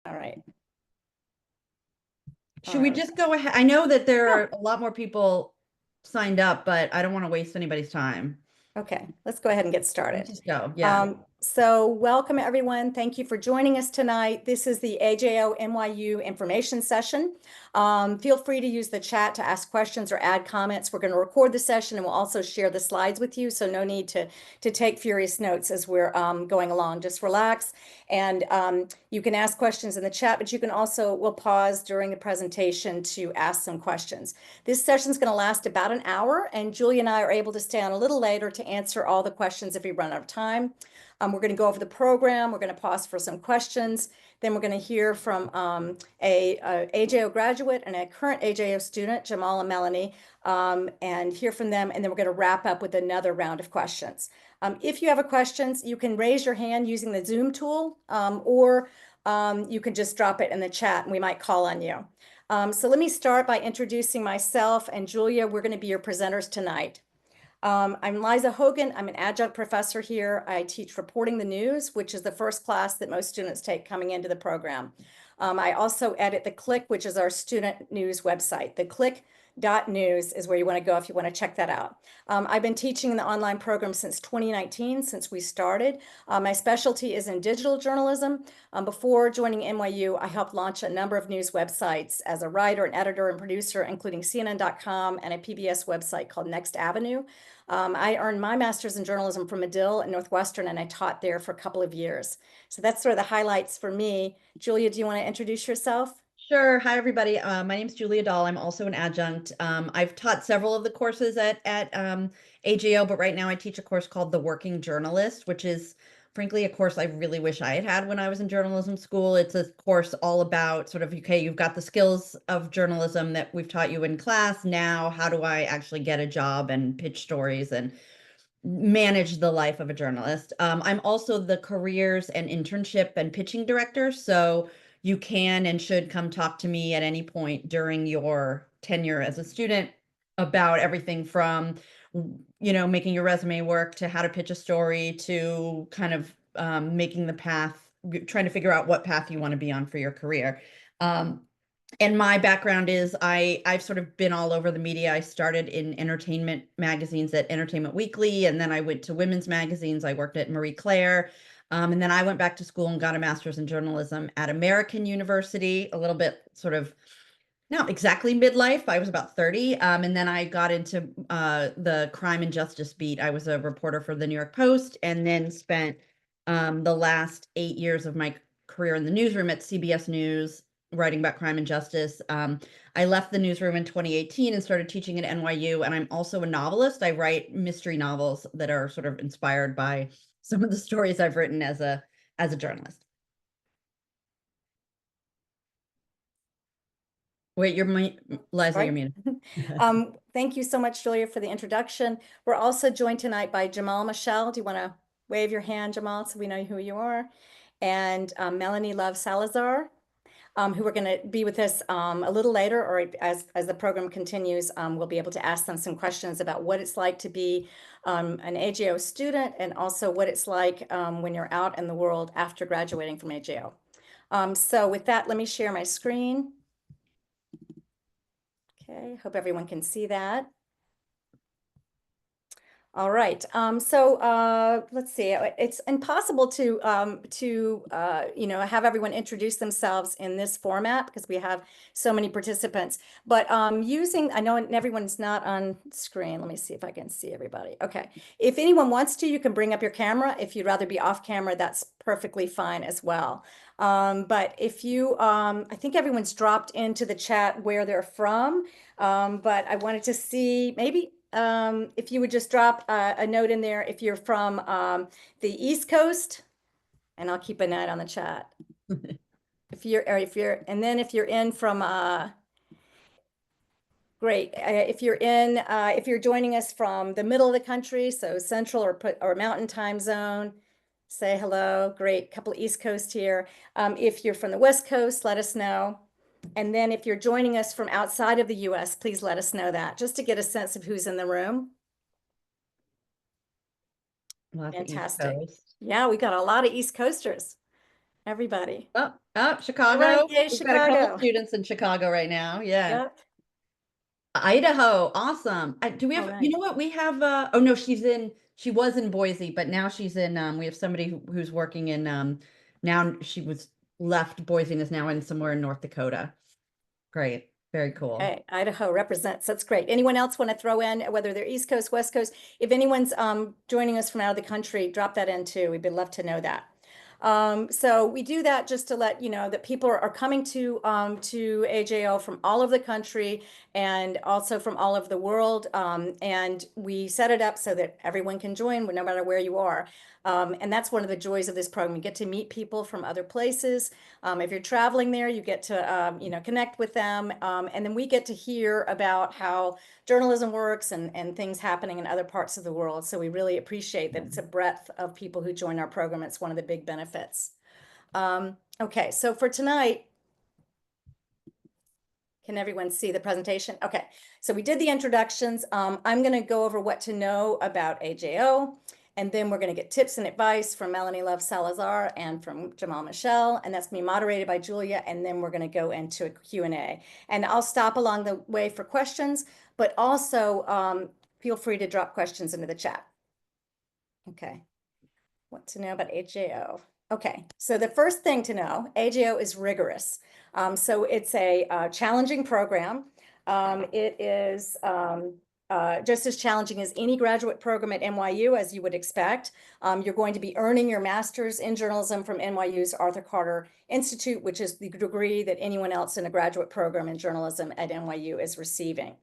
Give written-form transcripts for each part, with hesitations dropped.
All right. Should we just go ahead? I know that there are a lot more people signed up, but I don't want to waste anybody's time. Okay, let's go ahead and get Let's started. just go. Yeah. So welcome everyone. Thank you for joining us tonight. This is the AJO NYU information session. Feel free to use the chat to ask questions or add comments. We're going to record the session and we'll also share the slides with you. So no need to take furious notes as we're going along. Just relax and you can ask questions in the chat, but you can also, we'll pause during the presentation to ask some questions. This session is going to last about an hour and Julie and I are able to stay on a little later to answer all the questions if we run out of time. We're going to go over the program. We're going to pause for some questions. Then we're going to hear from a AJO graduate and a current AJO student, Jamal and Melanie, and hear from them. And then we're going to wrap up with another round of questions. If you have a questions, you can raise your hand using the Zoom tool, or you can just drop it in the chat and we might call on you. So let me start by introducing myself and Julia. We're going to be your presenters tonight. I'm Liza Hogan. I'm an adjunct professor here. I teach reporting the news, which is the first class that most students take coming into the program. I also edit the Click, which is our student news website. The Click.news is where you want to go if you want to check that out. I've been teaching in the online program since 2019, since we started. My specialty is in digital journalism. Before joining NYU, I helped launch a number of news websites as a writer, an editor, and producer, including CNN.com and a PBS website called Next Avenue. I earned my master's in journalism from Medill and Northwestern, and I taught there for a couple of years. So that's sort of the highlights for me. Julia, do you want to introduce yourself? Sure. Hi, everybody. My name is Julia Dahl. I'm also an adjunct. I've taught several of the courses at AJO, but right now I teach a course called The Working Journalist, which is frankly a course I really wish I had had when I was in journalism school. It's a course all about sort of, okay, you've got the skills of journalism that we've taught you in class. Now, how do I actually get a job and pitch stories and manage the life of a journalist? I'm also the careers and internship and pitching director. So you can and should come talk to me at any point during your tenure as a student about everything from, making your resume work to how to pitch a story to kind of making the path, trying to figure out what path you want to be on for your career. And my background is I've sort of been all over the media. I started in entertainment magazines at Entertainment Weekly, and then I went to women's magazines. I worked at Marie Claire, and then I went back to school and got a master's in journalism at American University, a little bit sort of not exactly midlife. I was about 30, and then I got into the crime and justice beat. I was a reporter for the New York Post, and then spent the last 8 years of my career in the newsroom at CBS News, writing about crime and justice. I left the newsroom in 2018 and started teaching at NYU, and I'm also a novelist. I write mystery novels that are sort of inspired by some of the stories I've written as a journalist. Wait, Liza, you're Sorry. muted. Thank you so much, Julia, for the introduction. We're also joined tonight by Jamal Michel. Do you want to wave your hand, Jamal, so we know who you are? And Melanie Love Salazar, who are going to be with us a little later, or as the program continues, we'll be able to ask them some questions about what it's like to be an AJO student and also what it's like when you're out in the world after graduating from AJO. So with that, let me share my screen. Okay, hope everyone can see that. All right. Let's see. It's impossible to have everyone introduce themselves in this format because we have so many participants. But I know everyone's not on screen. Let me see if I can see everybody. Okay. If anyone wants to, you can bring up your camera. If you'd rather be off camera, that's perfectly fine as well. But if you, I think everyone's dropped into the chat where they're from. But I wanted to see maybe if you would just drop a note in there if you're from the East Coast, and I'll keep a note on the chat. If you're in from great. If you're joining us from the middle of the country, so central or mountain time zone, say hello. Great. Couple of East Coast here. If you're from the West Coast, let us know. And then if you're joining us from outside of the US, please let us know that, just to get a sense of who's in the room. Lots of East Fantastic. Coast. Yeah, we got a lot of East Coasters. everybody. Oh, All right, Chicago. yay, We've got a couple Chicago. students in Chicago right now. Yeah. Yep. Idaho. Awesome. Do we All have, you right. know what? We have, oh no, she was in Boise, but now she's in, we have somebody who's working in, now she was left Boise and is now in somewhere in North Dakota. Great. Very cool. Okay, Idaho represents. That's great. Anyone else want to throw in, whether they're East Coast, West Coast? If anyone's joining us from out of the country, drop that in too. We'd love to know that. So we do that just to let you know that people are coming to AJO from all over the country and also from all over the world. And we set it up so that everyone can join no matter where you are. And that's one of the joys of this program. You get to meet people from other places. If you're traveling there, you get to connect with them. And then we get to hear about how journalism works and things happening in other parts of the world. So we really appreciate that it's a breadth of people who join our program. It's one of the big benefits. Okay, so for tonight, can everyone see the presentation? Okay, so we did the introductions. I'm going to go over what to know about AJO, and then we're going to get tips and advice from Melanie Love Salazar and from Jamal Michel, and that's going to be moderated by Julia, and then we're going to go into a Q&A. And I'll stop along the way for questions, but also feel free to drop questions into the chat. Okay, what to know about AJO? Okay, so the first thing to know, AJO is rigorous. So it's a challenging program. It is just as challenging as any graduate program at NYU, as you would expect. You're going to be earning your master's in journalism from NYU's Arthur Carter Institute, which is the degree that anyone else in a graduate program in journalism at NYU is receiving.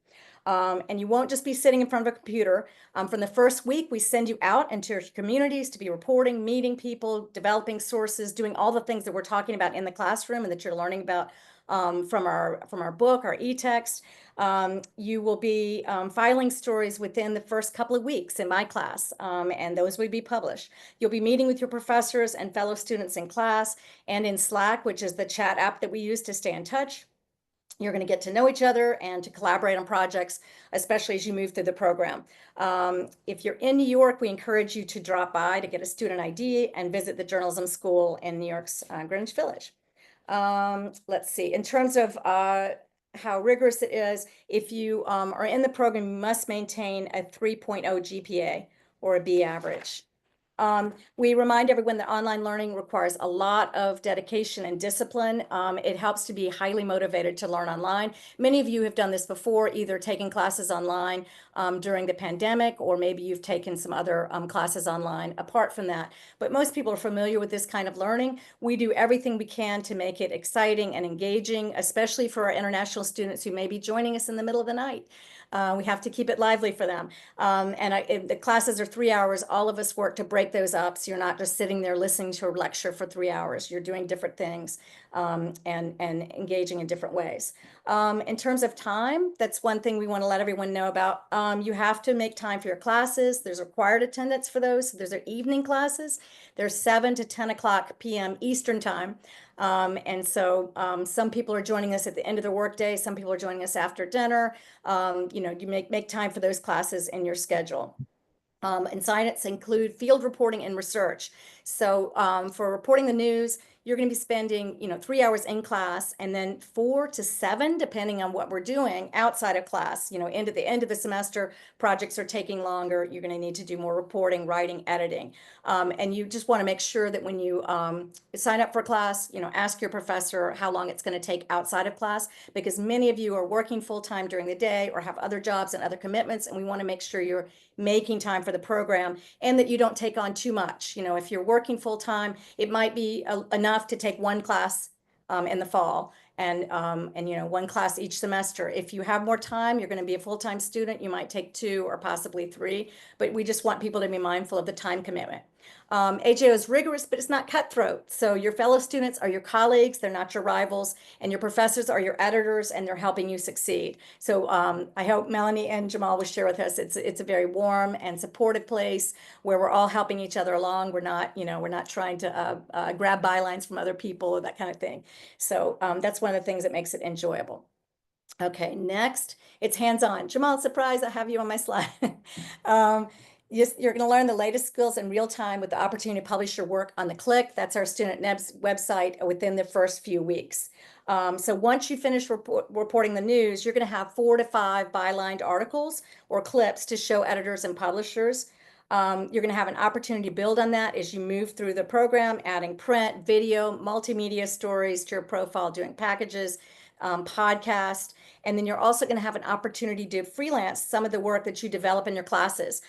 And you won't just be sitting in front of a computer. From the first week, we send you out into your communities to be reporting, meeting people, developing sources, doing all the things that we're talking about in the classroom and that you're learning about from our book, our e-text. You will be filing stories within the first couple of weeks in my class, and those will be published. You'll be meeting with your professors and fellow students in class and in Slack, which is the chat app that we use to stay in touch. You're going to get to know each other and to collaborate on projects, especially as you move through the program. If you're in New York, we encourage you to drop by to get a student ID and visit the journalism school in New York's Greenwich Village. Let's see, in terms of how rigorous it is, if you are in the program, you must maintain a 3.0 GPA or a B average. We remind everyone that online learning requires a lot of dedication and discipline. It helps to be highly motivated to learn online. Many of you have done this before, either taking classes online during the pandemic, or maybe you've taken some other classes online apart from that. But most people are familiar with this kind of learning. We do everything we can to make it exciting and engaging, especially for our international students who may be joining us in the middle of the night. We have to keep it lively for them. And the classes are 3 hours. All of us work to break those up, so you're not just sitting there listening to a lecture for 3 hours. You're doing different things and engaging in different ways. In terms of time, that's one thing we want to let everyone know about. You have to make time for your classes. There's required attendance for those. Those are evening classes. They're 7 to 10 o'clock p.m. Eastern time. And so some people are joining us at the end of the workday. Some people are joining us after dinner. You make time for those classes in your schedule. And science include field reporting and research. So for reporting the news, you're going to be spending 3 hours in class and then 4 to 7, depending on what we're doing outside of class. Into the end of the semester, projects are taking longer. You're going to need to do more reporting, writing, editing. And you just want to make sure that when you sign up for class, ask your professor how long it's going to take outside of class, because many of you are working full-time during the day or have other jobs and other commitments, and we want to make sure you're making time for the program and that you don't take on too much. If you're working full-time, it might be enough to take one class in the fall and one class each semester. If you have more time, you're going to be a full-time student, you might take 2 or possibly 3, but we just want people to be mindful of the time commitment. AJO is rigorous, but it's not cutthroat. So your fellow students are your colleagues, they're not your rivals, and your professors are your editors, and they're helping you succeed. So I hope Melanie and Jamal will share with us. It's a very warm and supportive place where we're all helping each other along. We're not trying to grab bylines from other people or that kind of thing. So that's one of the things that makes it enjoyable. Okay, next, it's hands-on. Jamal, surprise, I have you on my slide. Yes, you're going to learn the latest skills in real time with the opportunity to publish your work on the Click. That's our Student Nebs website within the first few weeks. So once you finish reporting the news, you're going to have 4 to 5 bylined articles or clips to show editors and publishers. You're going to have an opportunity to build on that as you move through the program, adding print, video, multimedia stories to your profile, doing packages, podcast. And then you're also going to have an opportunity to freelance some of the work that you develop in your classes.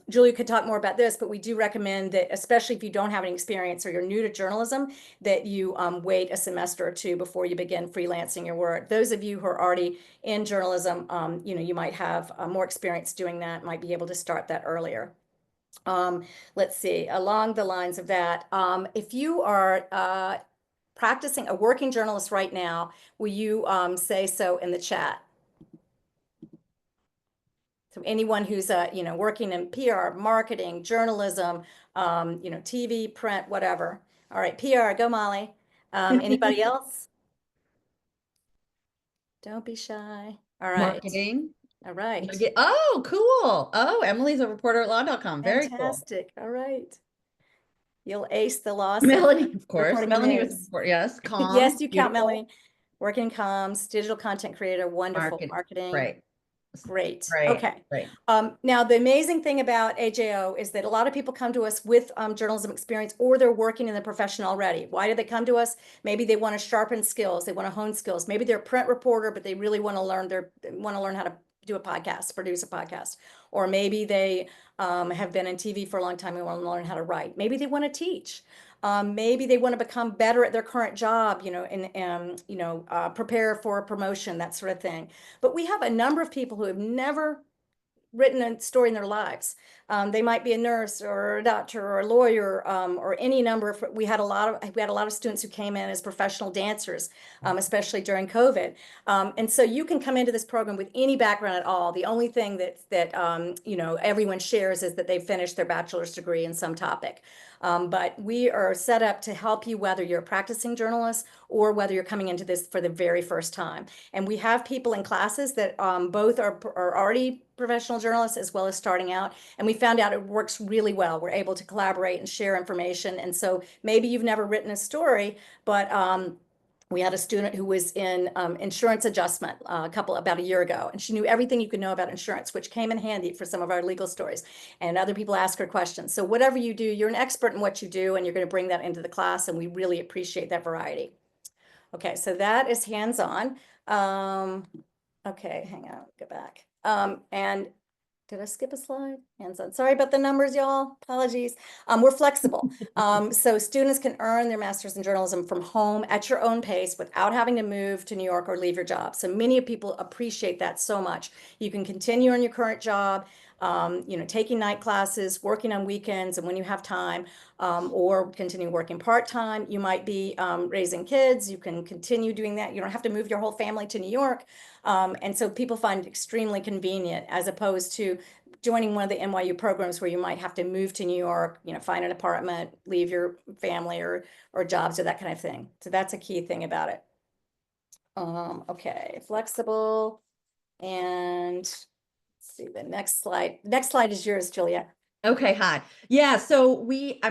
Julia could talk more about this, but we do recommend that, especially if you don't have any experience or you're new to journalism, that you wait a semester or two before you begin freelancing your work. Those of you who are already in journalism, you might have more experience doing that, might be able to start that earlier. Let's see, along the lines of that, if you are practicing a working journalist right now, will you say so in the chat? So anyone who's working in PR, marketing, journalism, TV, print, whatever. All right, PR, go Molly. Anybody else? Don't be shy. All right. Marketing. All right. Oh, cool. Oh, Emily's a reporter at law.com. Very cool. Fantastic. All right. You'll ace the lawsuit. Melanie, of course. Reporting the Melanie was, news. yes, Yes, comms, you count, beautiful. Melanie. Working comms, digital content creator, wonderful Marketing. marketing. Right. Great. Right. Okay. Right. Now, the amazing thing about AJO is that a lot of people come to us with journalism experience, or they're working in the profession already. Why do they come to us? Maybe they want to sharpen skills. They want to hone skills. Maybe they're a print reporter, but they really want to learn how to do a podcast, produce a podcast. Or maybe they have been in TV for a long time and want to learn how to write. Maybe they want to teach. Maybe they want to become better at their current job, and prepare for a promotion, that sort of thing. But we have a number of people who have never written a story in their lives. They might be a nurse or a doctor or a lawyer, or any number of. We had a lot of students who came in as professional dancers, especially during COVID. And so you can come into this program with any background at all. The only thing that everyone shares is that they've finished their bachelor's degree in some topic. But we are set up to help you whether you're a practicing journalist or whether you're coming into this for the very first time. And we have people in classes that both are already professional journalists as well as starting out. And we found out it works really well. We're able to collaborate and share information. And so maybe you've never written a story, but we had a student who was in insurance adjustment about a year ago, and she knew everything you could know about insurance, which came in handy for some of our legal stories. And other people ask her questions. So whatever you do, you're an expert in what you do, and you're going to bring that into the class, and we really appreciate that variety. Okay, so that is hands-on. Okay, hang on, go back. And did I skip a slide? Hands on. Sorry about the numbers, y'all. Apologies. We're flexible. So students can earn their master's in journalism from home at your own pace without having to move to New York or leave your job. So many people appreciate that so much. You can continue on your current job, taking night classes, working on weekends and when you have time, or continue working part-time. You might be raising kids. You can continue doing that. You don't have to move your whole family to New York. And so people find it extremely convenient, as opposed to joining one of the NYU programs where you might have to move to New York, find an apartment, leave your family or jobs or that kind of thing. So that's a key thing about it. Okay, flexible. And let's see the next slide. The next slide is yours, Julia. Okay, hi. Yeah, so I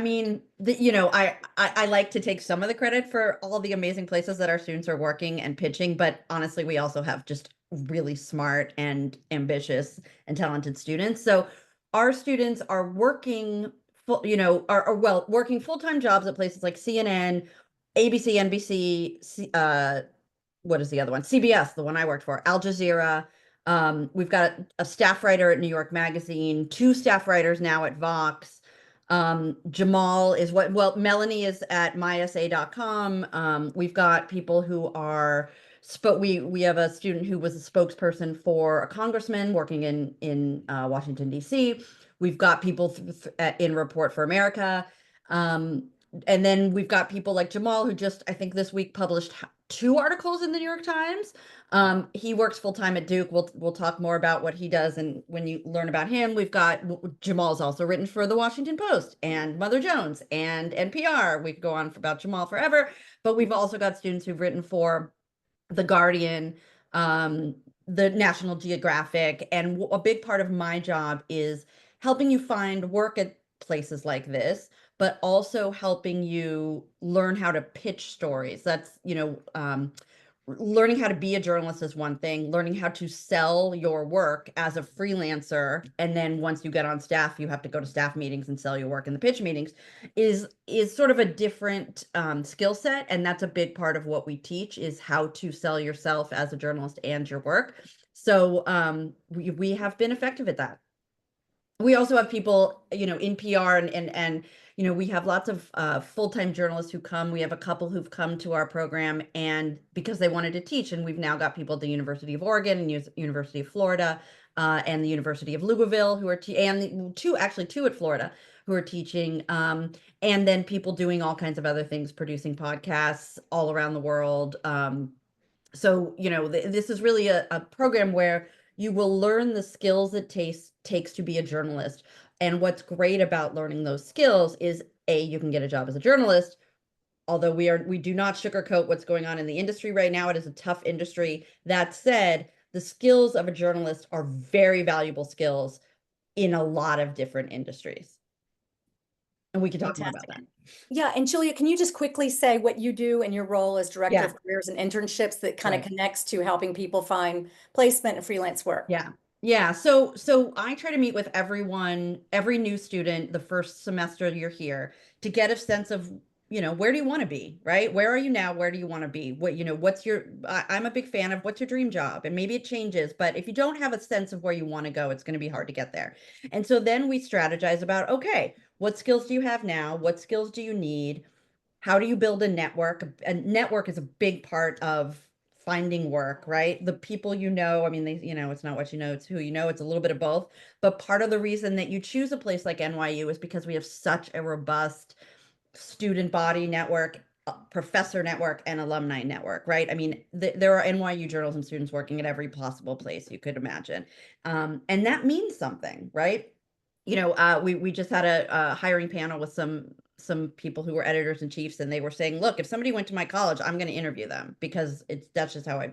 like to take some of the credit for all the amazing places that our students are working and pitching, but honestly, we also have just really smart and ambitious and talented students. So our students are working working full-time jobs at places like CNN, ABC, NBC, what is the other one? CBS, the one I worked for, Al Jazeera. We've got a staff writer at New York Magazine, 2 staff writers now at Vox. Jamal is Melanie is at mysa.com. We've got people who are we have a student who was a spokesperson for a congressman working in Washington, D.C. We've got people in Report for America. And then we've got people like Jamal, who just, I think this week published 2 articles in the New York Times. He works full time at Duke. We'll talk more about what he does, and when you learn about him, we've got Jamal's also written for the Washington Post and Mother Jones and NPR. We could go on about Jamal forever, but we've also got students who've written for The Guardian, the National Geographic, and a big part of my job is helping you find work at places like this, but also helping you learn how to pitch stories. That's, learning how to be a journalist is one thing, learning how to sell your work as a freelancer, and then once you get on staff, you have to go to staff meetings and sell your work in the pitch meetings, is sort of a different skill set. And that's a big part of what we teach, is how to sell yourself as a journalist and your work. So we have been effective at that. We also have people, in PR, and we have lots of full-time journalists who come. We have a couple who've come to our program and because they wanted to teach, and we've now got people at the University of Oregon and University of Florida, and the University of Louisville who are and two at Florida who are teaching, and then people doing all kinds of other things, producing podcasts all around the world. So, this is really a program where you will learn the skills it takes to be a journalist. And what's great about learning those skills is, A, you can get a job as a journalist, although we do not sugarcoat what's going on in the industry right now. It is a tough industry. That said, the skills of a journalist are very valuable skills in a lot of different industries. And we can talk more about that. Yeah, and Julia, can you just quickly say what you do in your role as Director Yeah. of Careers and Internships that kind of Right. connects to helping people find placement and freelance work? Yeah. Yeah. So I try to meet with everyone, every new student, the first semester you're here, to get a sense of, where do you want to be, right? Where are you now? Where do you want to be? What's I'm a big fan of what's your dream job? And maybe it changes, but if you don't have a sense of where you want to go, it's going to be hard to get there. And so then we strategize about, okay, what skills do you have now? What skills do you need? How do you build a network? A network is a big part of finding work, right? The people I mean, it's not what you know, it's who you know. It's a little bit of both. But part of the reason that you choose a place like NYU is because we have such a robust student body network, professor network, and alumni network, right? I mean, there are NYU journalism students working at every possible place you could imagine. And that means something, right? We just had a hiring panel with some people who were editors in chiefs, and they were saying, look, if somebody went to my college, I'm going to interview them because that's just how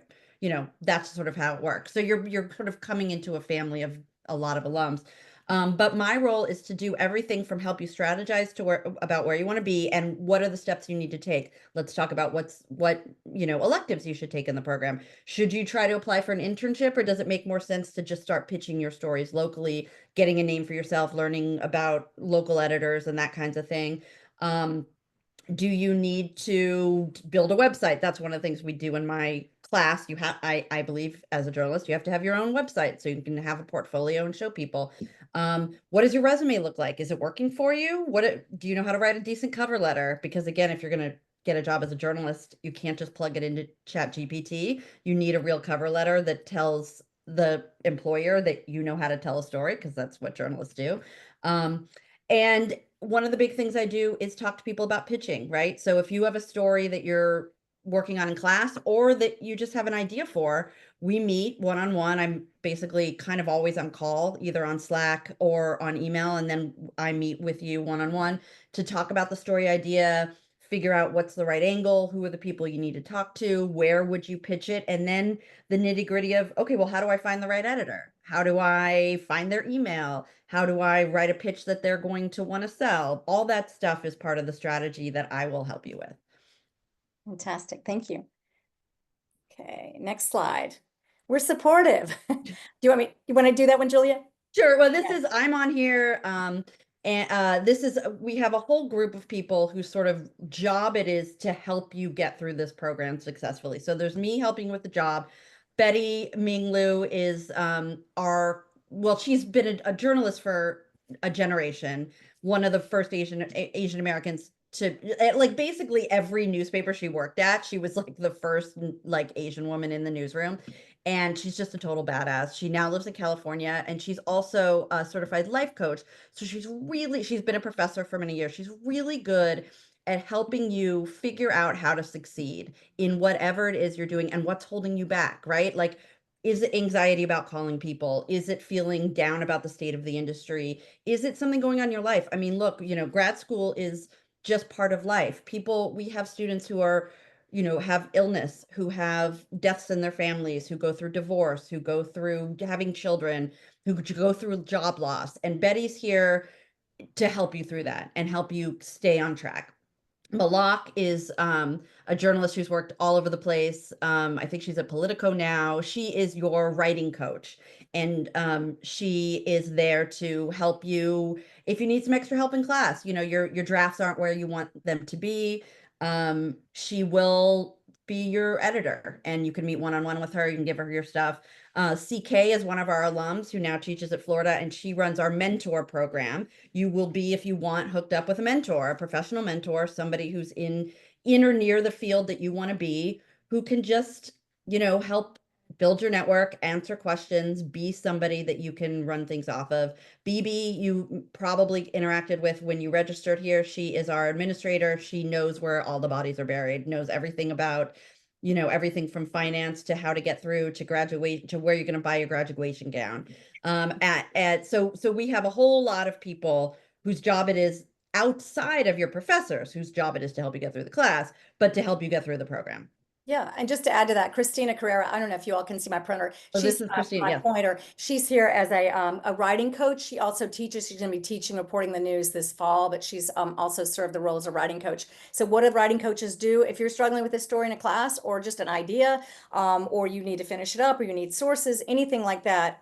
that's sort of how it works. So you're sort of coming into a family of a lot of alums. But my role is to do everything from help you strategize about where you want to be and what are the steps you need to take. Let's talk about what electives you should take in the program. Should you try to apply for an internship, or does it make more sense to just start pitching your stories locally, getting a name for yourself, learning about local editors and that kinds of thing? Do you need to build a website? That's one of the things we do in my class. I believe as a journalist, you have to have your own website so you can have a portfolio and show people. What does your resume look like? Is it working for you? Do you know how to write a decent cover letter? Because again, if you're going to get a job as a journalist, you can't just plug it into ChatGPT. You need a real cover letter that tells the employer that you know how to tell a story, because that's what journalists do. And one of the big things I do is talk to people about pitching, right? So if you have a story that you're working on in class or that you just have an idea for, we meet one-on-one. I'm basically kind of always on call, either on Slack or on email. And then I meet with you one-on-one to talk about the story idea, figure out what's the right angle, who are the people you need to talk to, where would you pitch it? And then the nitty-gritty of, okay, well, how do I find the right editor? How do I find their email? How do I write a pitch that they're going to want to sell? All that stuff is part of the strategy that I will help you with. Fantastic. Thank you. Okay, next slide. We're supportive. You want to do that one, Julia? Sure. Well, I'm on here. We have a whole group of people whose sort of job it is to help you get through this program successfully. So there's me helping with the job. Betty Minglu is she's been a journalist for a generation, one of the first Asian Americans to, like, basically every newspaper she worked at, she was like the first like Asian woman in the newsroom. And she's just a total badass. She now lives in California, and she's also a certified life coach. So she's been a professor for many years. She's really good at helping you figure out how to succeed in whatever it is you're doing and what's holding you back, right? Like, is it anxiety about calling people? Is it feeling down about the state of the industry? Is it something going on in your life? I mean, look, grad school is just part of life. We have students who are, have illness, who have deaths in their families, who go through divorce, who go through having children, who go through job loss. And Betty's here to help you through that and help you stay on track. Malak is a journalist who's worked all over the place. I think she's at Politico now. She is your writing coach, and she is there to help you if you need some extra help in class. Your drafts aren't where you want them to be. She will be your editor, and you can meet one-on-one with her. You can give her your stuff. CK is one of our alums who now teaches at Florida, and she runs our mentor program. You will be, if you want, hooked up with a mentor, a professional mentor, somebody who's in or near the field that you want to be, who can just, help build your network, answer questions, be somebody that you can run things off of. Bebe, you probably interacted with when you registered here. She is our administrator. She knows where all the bodies are buried, knows everything about everything from finance to how to get through to graduate to where you're going to buy your graduation gown. So we have a whole lot of people whose job it is outside of your professors, whose job it is to help you get through the class, but to help you get through the program. Yeah, and just to add to that, Christina Carrera, I don't know if you all can see my printer. So this She's is Christine. my Yeah. pointer. She's here as a writing coach. She also teaches. She's going to be teaching reporting the news this fall, but she's also served the role as a writing coach. So what do writing coaches do? If you're struggling with a story in a class or just an idea, or you need to finish it up, or you need sources, anything like that,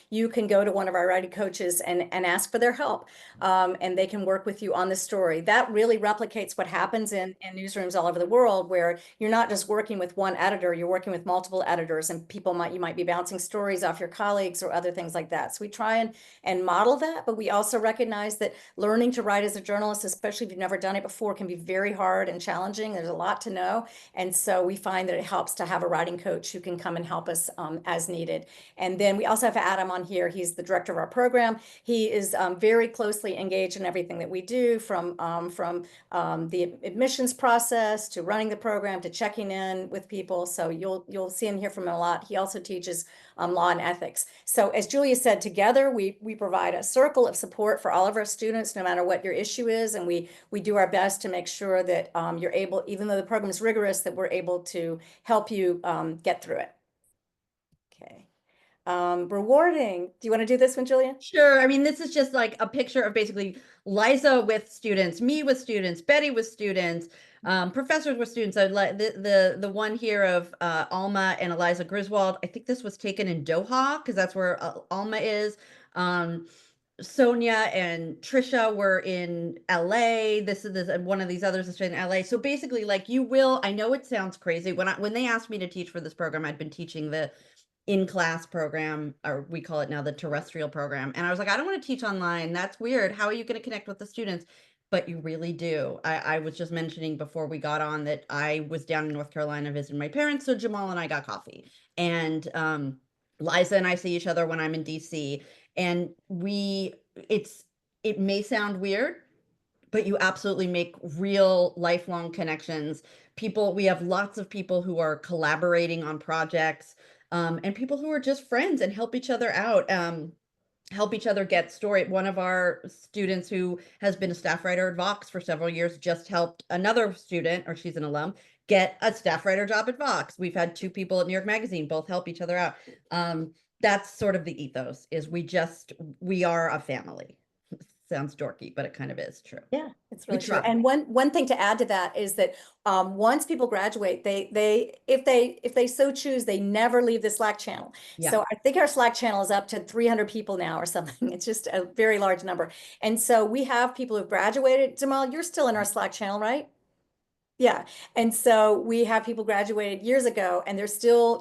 you can go to one of our writing coaches and ask for their help, and they can work with you on the story. That really replicates what happens in newsrooms all over the world, where you're not just working with one editor, you're working with multiple editors, and you might be bouncing stories off your colleagues or other things like that. So we try and model that, but we also recognize that learning to write as a journalist, especially if you've never done it before, can be very hard and challenging. There's a lot to know. And so we find that it helps to have a writing coach who can come and help us as needed. And then we also have Adam on here. He's the director of our program. He is very closely engaged in everything that we do, from the admissions process to running the program to checking in with people. So you'll see and hear from him a lot. He also teaches law and ethics. So as Julia said, together we provide a circle of support for all of our students, no matter what your issue is, and we do our best to make sure that you're able, even though the program is rigorous, that we're able to help you get through it. Okay. Rewarding. Do you want to do this one, Julia? Sure. I mean, this is just like a picture of basically Liza with students, me with students, Betty with students, professors with students. I like the one here of Alma and Eliza Griswold. I think this was taken in Doha because that's where Alma is. Sonia and Trisha were in LA. This is one of these others is in LA. So basically, like, I know it sounds crazy. When they asked me to teach for this program, I'd been teaching the in-class program, or we call it now the terrestrial program. And I was like, I don't want to teach online. That's weird. How are you going to connect with the students? But you really do. I was just mentioning before we got on that I was down in North Carolina visiting my parents. So Jamal and I got coffee. And Liza and I see each other when I'm in DC. And it may sound weird, but you absolutely make real lifelong connections. We have lots of people who are collaborating on projects, and people who are just friends and help each other out, help each other get story. One of our students who has been a staff writer at Vox for several years just helped another student, or she's an alum, get a staff writer job at Vox. We've had two people at New York Magazine both help each other out. That's sort of the ethos, is we are a family. Sounds dorky, but it kind of is true. Yeah, it's really true. try. And one thing to add to that is that once people graduate, if they so choose, they never leave the Slack channel. Yeah. So I think our Slack channel is up to 300 people now or something. It's just a very large number. And so we have people who've graduated. Jamal, you're still in our Slack channel, right? Yeah. And so we have people graduated years ago, and they're still,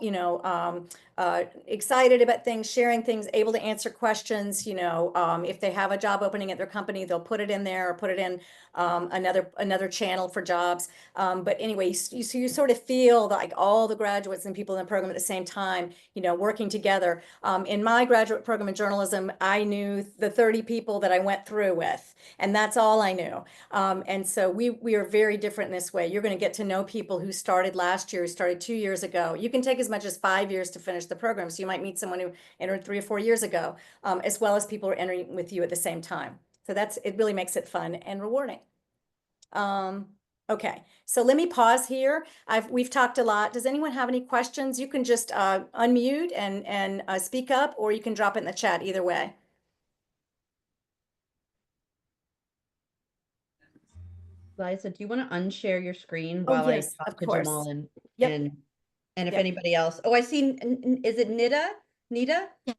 excited about things, sharing things, able to answer questions. If they have a job opening at their company, they'll put it in there or put it in another channel for jobs. But anyway, so you sort of feel like all the graduates and people in the program at the same time, working together. In my graduate program in journalism, I knew the 30 people that I went through with, and that's all I knew. And so we are very different in this way. You're going to get to know people who started last year, who started 2 years ago. You can take as much as 5 years to finish the program. So you might meet someone who entered 3 or 4 years ago, as well as people who are entering with you at the same time. So it really makes it fun and rewarding. Okay, so let me pause here. We've talked a lot. Does anyone have any questions? You can just unmute and speak up, or you can drop it in the chat, either way. Liza, do you want to unshare your screen Oh, while I yes, talk of to course. Jamal and Yep, if yep. anybody else? Oh, I see. Is it Nita? Nita? Yeah.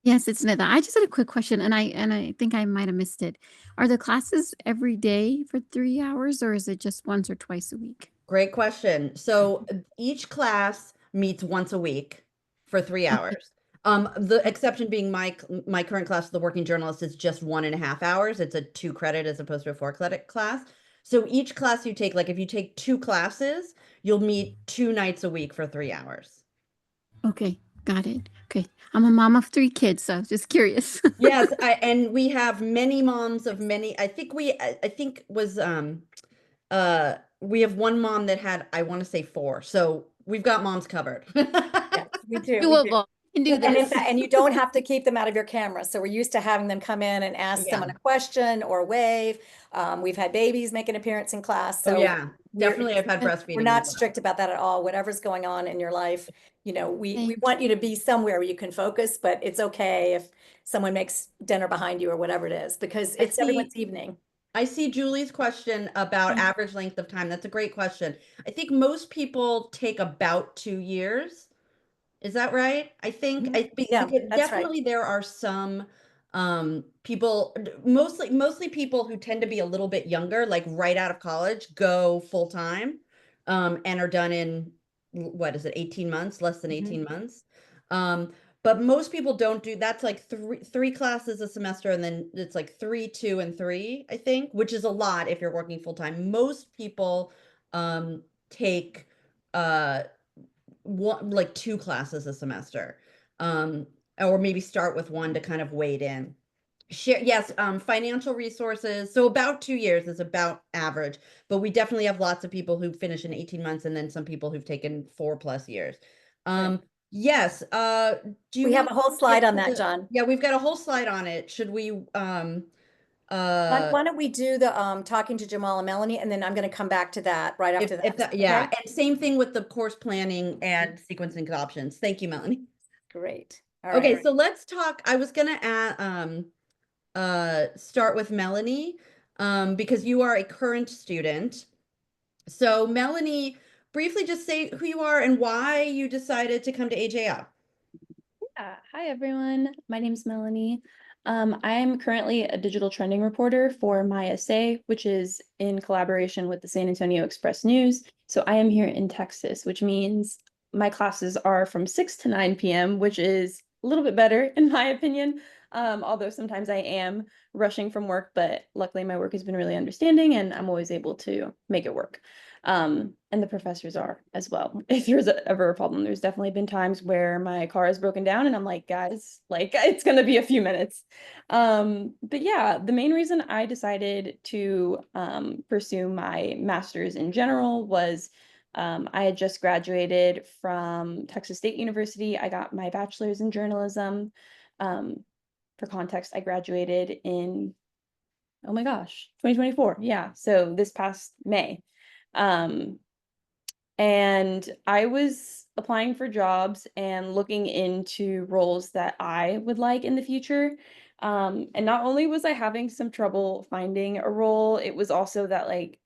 Yes, it's Nida. I just had a quick question, and I think I might have missed it. Are the classes every day for 3 hours, or is it just once or twice a week? Great question. So each class meets once a week for 3 hours. The exception being my current class, the working journalist, is just 1.5 hours. It's a 2 credit as opposed to a 4 credit class. So each class you take, like if you take 2 classes, you'll meet 2 nights a week for 3 hours. Okay, got it. Okay, I'm a mom of 3 kids, so I was just curious. Yes, and we have many moms of many. I think was we have one mom that had, I want to say 4. So we've got moms covered. Yes, we do. We do. Doable. Can do And in this. fact, and you don't have to keep them out of your camera. So we're used to having them come in and ask Yeah. someone a question or wave. We've had babies make an appearance in class. Oh So yeah, definitely. I've had we're breastfeeding not as well. strict about that at all. Whatever's going on in your life, we Thank want you to be somewhere where you can focus, but it's okay if someone makes dinner behind you or whatever it is, because I it's see. everyone's evening. I see Julie's question about Thank you. average length of time. That's a great question. I think most people take about 2 years. Is that right? I think Yeah, because that's right. definitely there are some people, mostly people who tend to be a little bit younger, like right out of college, go full time and are done in, what is it, 18 months, less than Mhm. 18 months. But most people don't do that's like three classes a semester, and then it's like 3, 2, and 3, I think, which is a lot if you're working full time. Most people take uh like 2 classes a semester, um or maybe start with one to kind of wade in. Share, yes, financial resources, so about 2 years is about average, but we definitely have lots of people who finish in 18 months, and then some people who've taken 4+ years. Right. Yes, do you We have want a whole to slide get on to that, the, John. yeah, we've got a whole slide on it. Should we Why don't we do the talking to Jamal and Melanie, and then I'm going to come back to that right after if that. that, yeah, Okay, and same thing with the course planning and sequencing options. Thank you, Melanie. great. All Okay, right. so let's talk. I was gonna start with Melanie, because you are a current student. So Melanie, briefly just say who you are and why you decided to come to AJO. Yeah. Hi, everyone. My name's Melanie. I'm currently a digital trending reporter for my essay, which is in collaboration with the San Antonio Express News. So I am here in Texas, which means my classes are from 6 to 9 p.m., which is a little bit better in my opinion. Although sometimes I am rushing from work, but luckily my work has been really understanding and I'm always able to make it work. And the professors are as well. If there's ever a problem, there's definitely been times where my car is broken down and I'm like, guys, like it's gonna be a few minutes. But yeah, the main reason I decided to pursue my master's in general was I had just graduated from Texas State University. I got my bachelor's in journalism. For context, I graduated in, oh my gosh, 2024. Yeah, so this past May. Um, and I was applying for jobs and looking into roles that I would like in the future. And not only was I having some trouble finding a role, it was also that like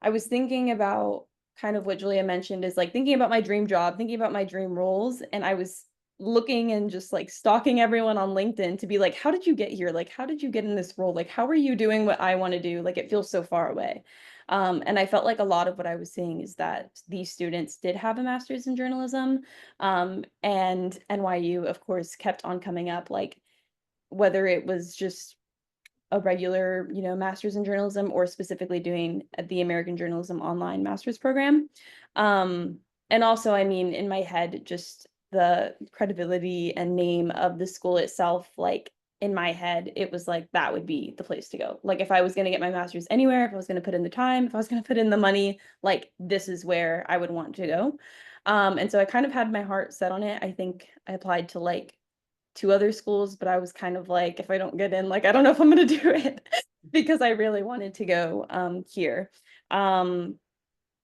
I was thinking about kind of what Julia mentioned is like thinking about my dream job, thinking about my dream roles, and I was looking and just like stalking everyone on LinkedIn to be like, how did you get here? Like, how did you get in this role? Like, how are you doing what I want to do? Like, it feels so far away. And I felt like a lot of what I was seeing is that these students did have a master's in journalism. And NYU, of course, kept on coming up, like whether it was just a regular, master's in journalism or specifically doing the American Journalism Online master's program. And also, I mean, in my head, just the credibility and name of the school itself, like in my head, it was like that would be the place to go. Like if I was going to get my master's anywhere, if I was going to put in the time, if I was going to put in the money, like this is where I would want to go. And so I kind of had my heart set on it. I think I applied to like 2 other schools, but I was kind of like, if I don't get in, like, I don't know if I'm going to do it because I really wanted to go here.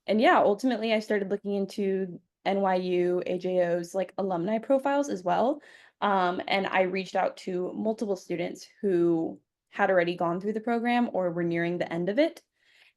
yeah, ultimately I started looking into NYU AJO's like alumni profiles as well. And I reached out to multiple students who had already gone through the program or were nearing the end of it.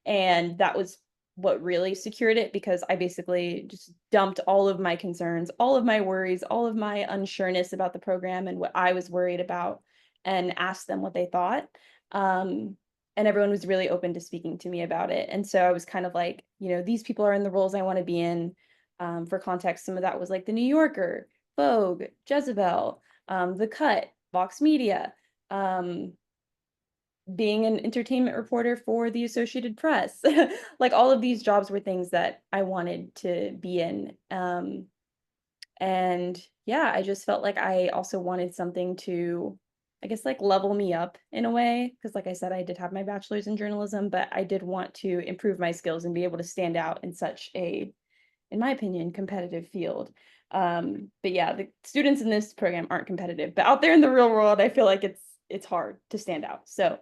And that was what really secured it, because I basically just dumped all of my concerns, all of my worries, all of my unsureness about the program and what I was worried about, and asked them what they thought. And everyone was really open to speaking to me about it. And so I was kind of like, these people are in the roles I want to be in. For context, some of that was like the New Yorker, Vogue, Jezebel, The Cut, Vox Media, being an entertainment reporter for the Associated Press. Like all of these jobs were things that I wanted to be in. And yeah, I just felt like I also wanted something to, I guess, like level me up in a way. Because like I said, I did have my bachelor's in journalism, but I did want to improve my skills and be able to stand out in such a, in my opinion, competitive field. But yeah, the students in this program aren't competitive, but out there in the real world, I feel like it's hard to stand out. So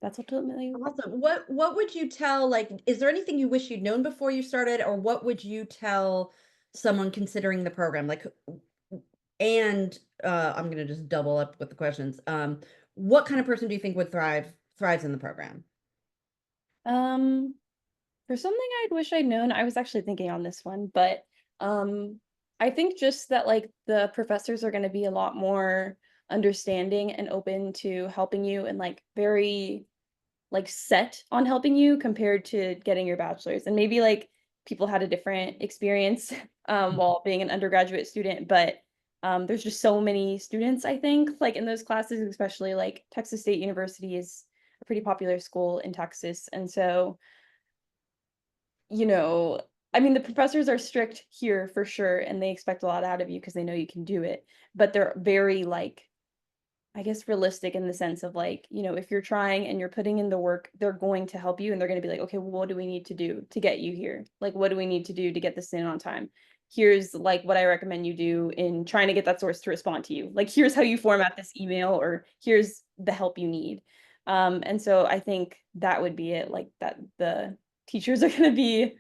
that's ultimately Awesome. What would you tell, like, is there anything you wish you'd known before you started, or what would you tell someone considering the program? Like, and I'm gonna just double up with the questions. What kind of person do you think would thrives in the program? For something I'd wish I'd known, I was actually thinking on this one, but I think just that like the professors are going to be a lot more understanding and open to helping you, and like very like set on helping you compared to getting your bachelor's. And maybe like people had a different experience while being an undergraduate student, but there's just so many students, I think, like in those classes, especially like Texas State University is a pretty popular school in Texas. And so, I mean, the professors are strict here for sure, and they expect a lot out of you because they know you can do it, but they're very like, I guess, realistic in the sense of like, if you're trying and you're putting in the work, they're going to help you, and they're going to be like, okay, well, what do we need to do to get you here? Like, what do we need to do to get this in on time? Here's like what I recommend you do in trying to get that source to respond to you. Like, here's how you format this email, or here's the help you need. And so I think that would be it, like that the teachers are going to be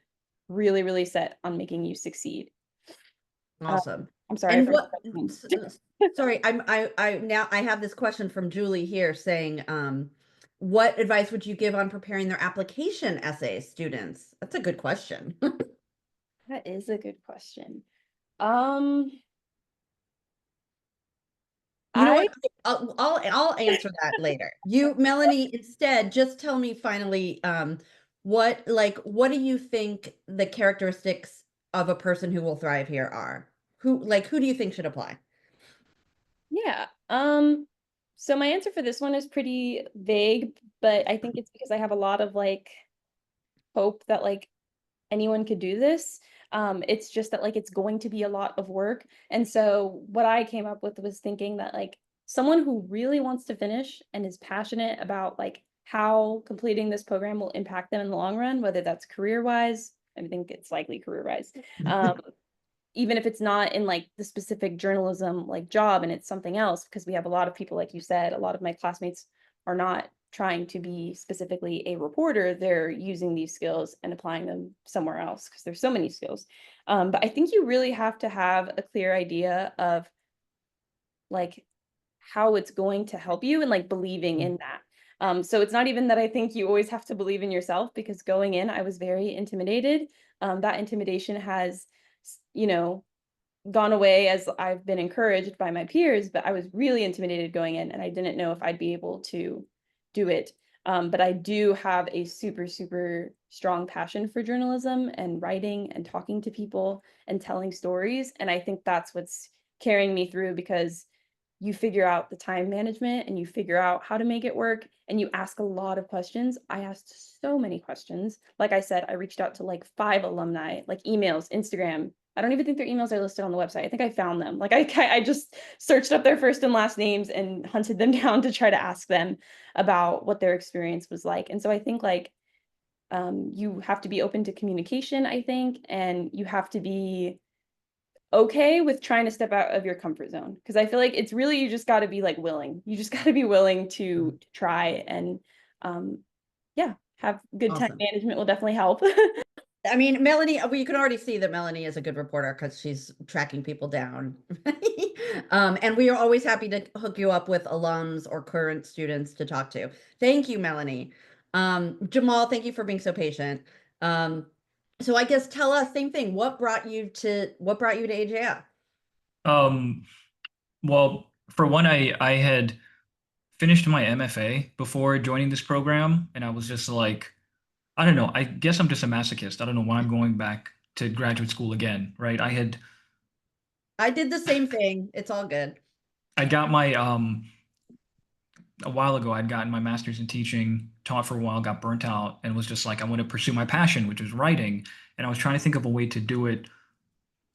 really, really set on making you succeed. Awesome. I'm sorry. And what, sorry, I now I have this question from Julie here saying, what advice would you give on preparing their application essays, students? That's a good question. That is a good question. You know what? I'll answer that later. You, Melanie, instead, just tell me finally, what do you think the characteristics of a person who will thrive here are? Who do you think should apply? Yeah. So my answer for this one is pretty vague, but I think it's because I have a lot of like hope that like anyone could do this. It's just that like it's going to be a lot of work. And so what I came up with was thinking that like someone who really wants to finish and is passionate about like how completing this program will impact them in the long run, whether that's career-wise, I think it's likely career-wise. Even if it's not in like the specific journalism like job and it's something else, because we have a lot of people, like you said, a lot of my classmates are not trying to be specifically a reporter. They're using these skills and applying them somewhere else because there's so many skills. But I think you really have to have a clear idea of like how it's going to help you and like believing in that. So it's not even that I think you always have to believe in yourself, because going in, I was very intimidated. That intimidation has, gone away as I've been encouraged by my peers, but I was really intimidated going in and I didn't know if I'd be able to do it. But I do have a super, super strong passion for journalism and writing and talking to people and telling stories. And I think that's what's carrying me through, because you figure out the time management and you figure out how to make it work, and you ask a lot of questions. I asked so many questions. Like I said, I reached out to like 5 alumni, like emails, Instagram. I don't even think their emails are listed on the website. I think I found them. Like I just searched up their first and last names and hunted them down to try to ask them about what their experience was like. And so I think like you have to be open to communication, I think, and you have to be okay with trying to step out of your comfort zone, because I feel like it's really, you just got to be like willing. You just got to be willing to try, and yeah, have good time Awesome. management will definitely help. I mean, Melanie, we can already see that Melanie is a good reporter because she's tracking people down. And we are always happy to hook you up with alums or current students to talk to. Thank you, Melanie. Jamal, thank you for being so patient. So I guess tell us, same thing, what brought you to AJF? Um, well, for one, I had finished my MFA before joining this program, and I was just like, I don't know, I guess I'm just a masochist. I don't know why I'm going back to graduate school again, right? I did the same thing. It's all good. I got my a while ago, I'd gotten my master's in teaching, taught for a while, got burnt out, and was just like, I want to pursue my passion, which was writing. And I was trying to think of a way to do it,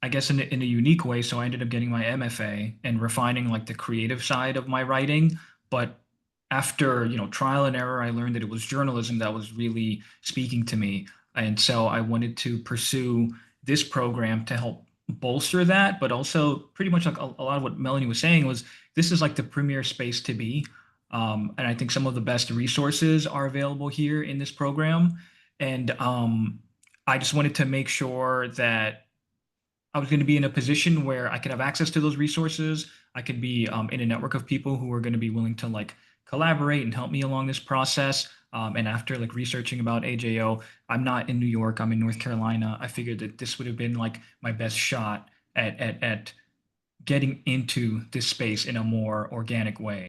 I guess, in a unique way. So I ended up getting my MFA and refining like the creative side of my writing. But after, trial and error, I learned that it was journalism that was really speaking to me. And so I wanted to pursue this program to help bolster that, but also pretty much like a lot of what Melanie was saying was this is like the premier space to be. And I think some of the best resources are available here in this program. And I just wanted to make sure that I was going to be in a position where I could have access to those resources. I could be in a network of people who are going to be willing to like collaborate and help me along this process. And after like researching about AJO, I'm not in New York, I'm in North Carolina. I figured that this would have been like my best shot at getting into this space in a more organic way.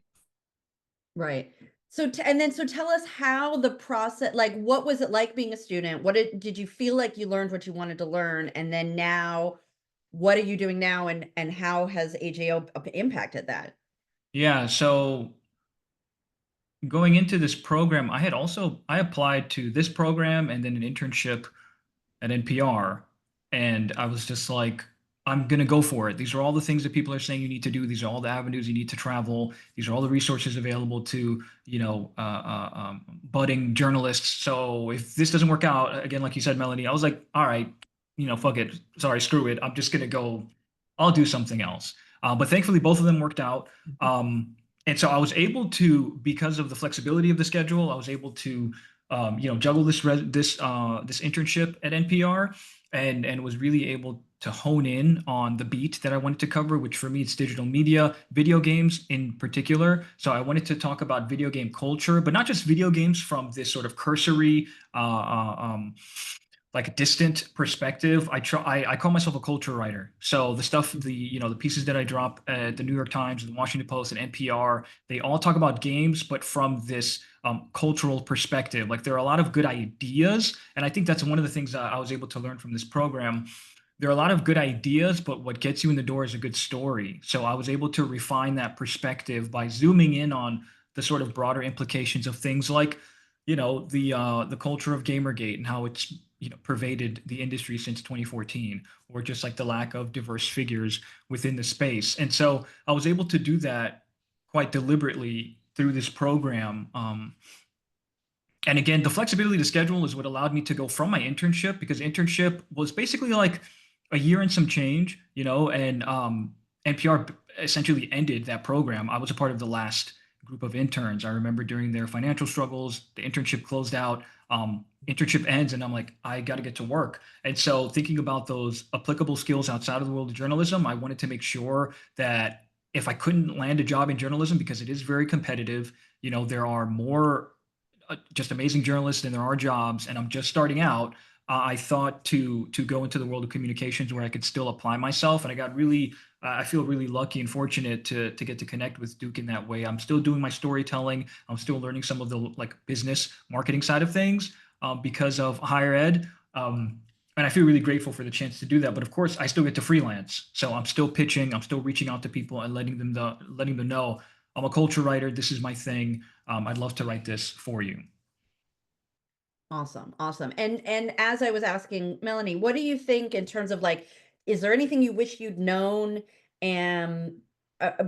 Right. So, so tell us how the process, like, what was it like being a student? Did you feel like you learned what you wanted to learn? And then now, what are you doing now? And how has AJO impacted that? Yeah, so going into this program, I applied to this program and then an internship at NPR. And I was just like, I'm going to go for it. These are all the things that people are saying you need to do. These are all the avenues you need to travel. These are all the resources available to, budding journalists. So if this doesn't work out, again, like you said, Melanie, I was like, all right, fuck it. Sorry, screw it. I'm just going to go, I'll do something else. But thankfully, both of them worked out. And so I was able to, because of the flexibility of the schedule, I was able to juggle this internship at NPR and was really able to hone in on the beat that I wanted to cover, which for me it's digital media, video games in particular. So I wanted to talk about video game culture, but not just video games from this sort of cursory like a distant perspective. I call myself a culture writer. So the stuff, the pieces that I drop at the New York Times, the Washington Post, and NPR, they all talk about games, but from this cultural perspective. Like there are a lot of good ideas, and I think that's one of the things that I was able to learn from this program. There are a lot of good ideas, but what gets you in the door is a good story. So I was able to refine that perspective by zooming in on the sort of broader implications of things like, the culture of Gamergate and how it's pervaded the industry since 2014, or just like the lack of diverse figures within the space. And so I was able to do that quite deliberately through this program. And again, the flexibility to schedule is what allowed me to go from my internship, because internship was basically like a year and some change, and NPR essentially ended that program. I was a part of the last group of interns. I remember during their financial struggles, the internship closed out. Internship ends, and I'm like, I got to get to work. And so, thinking about those applicable skills outside of the world of journalism, I wanted to make sure that if I couldn't land a job in journalism, because it is very competitive, there are more just amazing journalists than there are jobs, and I'm just starting out. I thought to go into the world of communications where I could still apply myself, and I feel really lucky and fortunate to get to connect with Duke in that way. I'm still doing my storytelling. I'm still learning some of the like business marketing side of things because of higher ed. And I feel really grateful for the chance to do that. But of course, I still get to freelance. So I'm still pitching. I'm still reaching out to people and letting them know I'm a culture writer. This is my thing. I'd love to write this for you. Awesome. And as I was asking Melanie, what do you think in terms of like, is there anything you wish you'd known and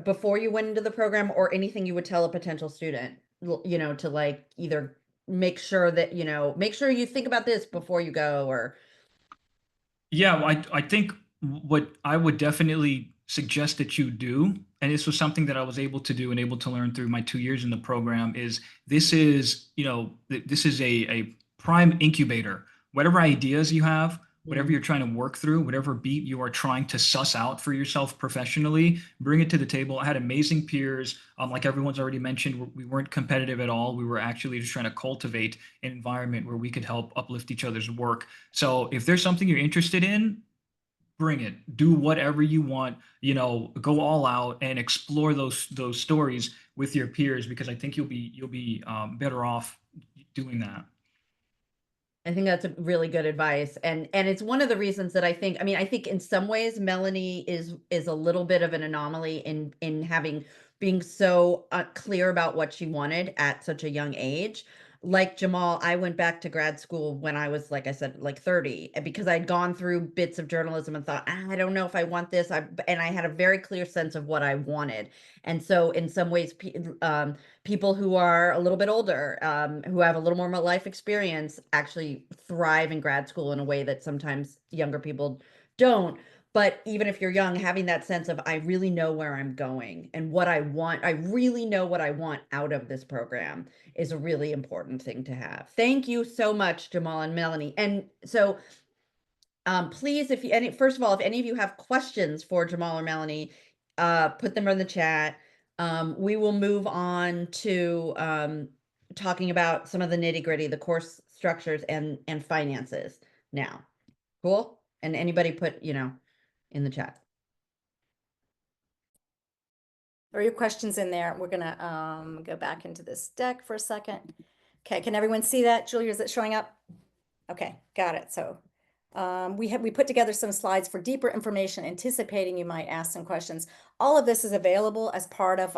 before you went into the program, or anything you would tell a potential student, to like either make sure you think about this before you go, or Yeah, well, I think what I would definitely suggest that you do, and this was something that I was able to do and able to learn through my 2 years in the program, is this is a prime incubator whatever ideas you have, whatever Mm. you're trying to work through, whatever beat you are trying to suss out for yourself professionally, bring it to the table. I had amazing peers. Like everyone's already mentioned, we weren't competitive at all. We were actually just trying to cultivate an environment where we could help uplift each other's work. So if there's something you're interested in, bring it. Do whatever you want, go all out and explore those stories with your peers, because I think you'll be better off doing that. I think that's a really good advice. And it's one of the reasons that I think in some ways Melanie is a little bit of an anomaly in being so clear about what she wanted at such a young age. Like Jamal, I went back to grad school when I was, like I said, like 30, because I'd gone through bits of journalism and thought, I don't know if I want this. And I had a very clear sense of what I wanted. And so in some ways, people who are a little bit older, who have a little more life experience, actually thrive in grad school in a way that sometimes younger people don't. But even if you're young, having that sense of, I really know where I'm going and what I want, I really know what I want out of this program, is a really important thing to have. Thank you so much, Jamal and Melanie. And so please, first of all, if any of you have questions for Jamal or Melanie, put them in the chat. We will move on to talking about some of the nitty gritty, the course structures and finances now. Cool? And anybody put, in the chat. Throw your questions in there. We're gonna go back into this deck for a second. Okay, can everyone see that? Julia, is it showing up? Okay, got it. So we put together some slides for deeper information, anticipating you might ask some questions. All of this is available as part of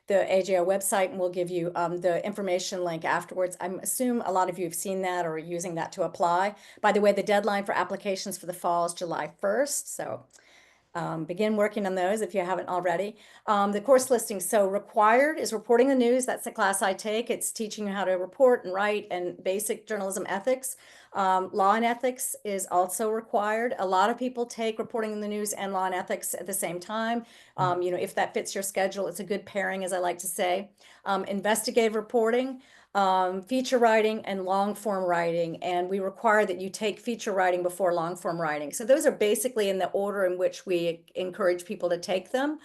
the AJO website, and we'll give you the information link afterwards. I assume a lot of you have seen that or are using that to apply. By the way, the deadline for applications for the fall is July 1st. So begin working on those if you haven't already. The course listing, so required is reporting the news. That's the class I take. It's teaching you how to report and write and basic journalism ethics. Law and ethics is also required. A lot of people take reporting in the news and law and ethics at the same time. If that fits your schedule, it's a good pairing, as I like to say. Investigative reporting, feature writing, and long form writing. And we require that you take feature writing before long form writing. So those are basically in the order in which we encourage people to take them.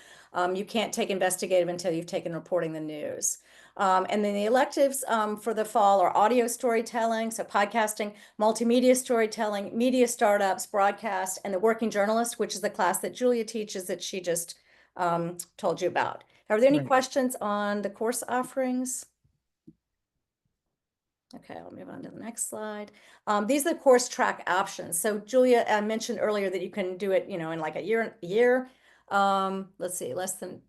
You can't take investigative until you've taken reporting the news. And then the electives for the fall are audio storytelling, so podcasting, multimedia storytelling, media startups, broadcast, and the working journalist, which is the class that Julia teaches that she just told you about. Are there any Right. questions on the course offerings? Okay, I'll move on to the next slide. These are the course track options. So Julia mentioned earlier that you can do it, in like a year. Let's see, less than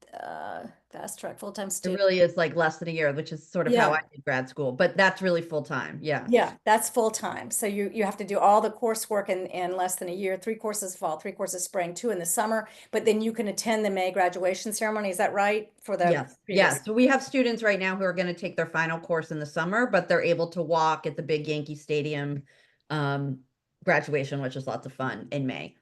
fast track, full-time It student. really is like less than a year, which is sort of how Yeah. I did grad school, but that's really full time. Yeah. Yeah, that's full-time. So you have to do all the coursework in less than a year, 3 courses fall, 3 courses spring, 2 in the summer, but then you can attend the May graduation ceremony. Is that right? For the Yes. previous? Yes. So we have students right now who are going to take their final course in the summer, but they're able to walk at the big Yankee Stadium graduation, which is lots of fun, in May.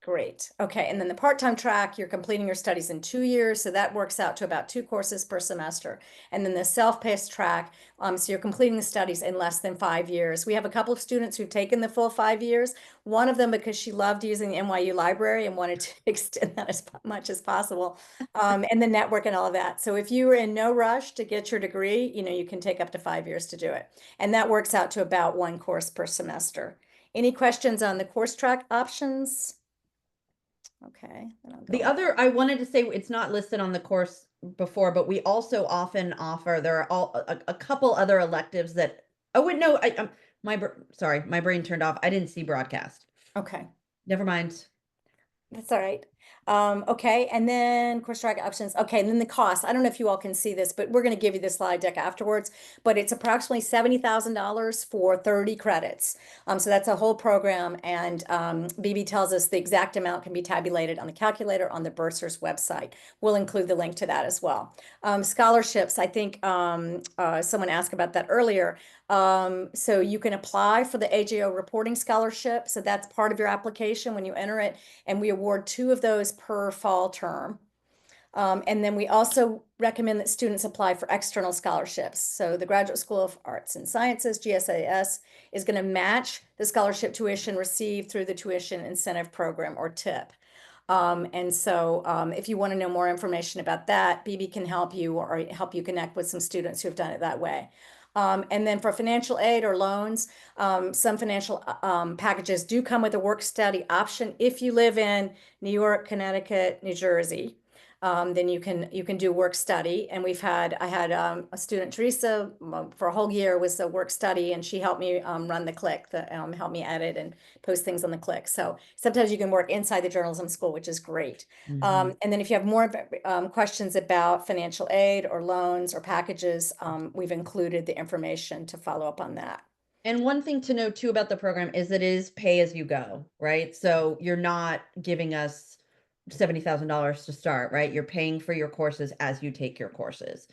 Great. Okay. And then the part-time track, you're completing your studies in 2 years. So that works out to about 2 courses per semester. And then the self-paced track, so you're completing the studies in less than 5 years. We have a couple of students who've taken the full 5 years. One of them because she loved using the NYU library and wanted to extend that as much as possible, and the network and all of that. So if you are in no rush to get your degree, you can take up to 5 years to do it. And that works out to about 1 course per semester. Any questions on the course track options? Okay. The other, I wanted to say, it's not listed on the course before, but we also often offer, there are a couple other electives that, oh wait, no, sorry, my brain turned off. I didn't see broadcast. Okay. Never mind. That's all right. Okay, and then course track options. Okay, and then the cost. I don't know if you all can see this, but we're going to give you the slide deck afterwards. But it's approximately $70,000 for 30 credits. So that's a whole program, and Bebe tells us the exact amount can be tabulated on the calculator on the Bursar's website. We'll include the link to that as well. Scholarships. I think someone asked about that earlier. So you can apply for the AJO reporting scholarship. So that's part of your application when you enter it, and we award 2 of those per fall term. And then we also recommend that students apply for external scholarships. So the Graduate School of Arts and Sciences, GSAS, is going to match the scholarship tuition received through the Tuition Incentive Program, or TIP. And so if you want to know more information about that, Bebe can help you, or help you connect with some students who have done it that way. And then for financial aid or loans, some financial packages do come with a work study option. If you live in New York, Connecticut, New Jersey, then you can do work study. And I had a student, Teresa, for a whole year was a work study, and she helped me run the Click, help me edit and post things on the Click. So sometimes you can work inside the journalism school, which is great. And then if you have more questions about financial aid or loans or packages, we've included the information to follow up on that. And one thing to know too about the program is it is pay as you go, right? So you're not giving us $70,000 to start, right? You're paying for your courses as you take your courses.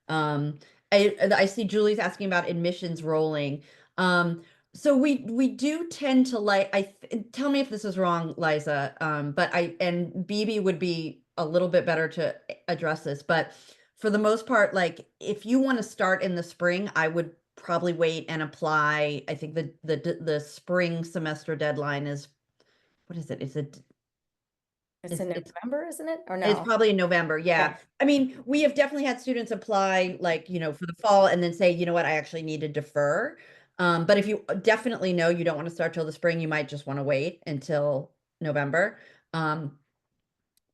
I see Julie's asking about admissions rolling. So we do tend to tell me if this is wrong, Liza. But Bebe would be a little bit better to address this, but for the most part, like if you want to start in the spring, I would probably wait and apply. I think the spring semester deadline is, what is it? It's in November, isn't it? Or It's no? probably in November. Yeah. I mean, we have definitely had students apply for the fall and then say, you know what, I actually need to defer. But if you definitely know you don't want to start till the spring, you might just want to wait until November.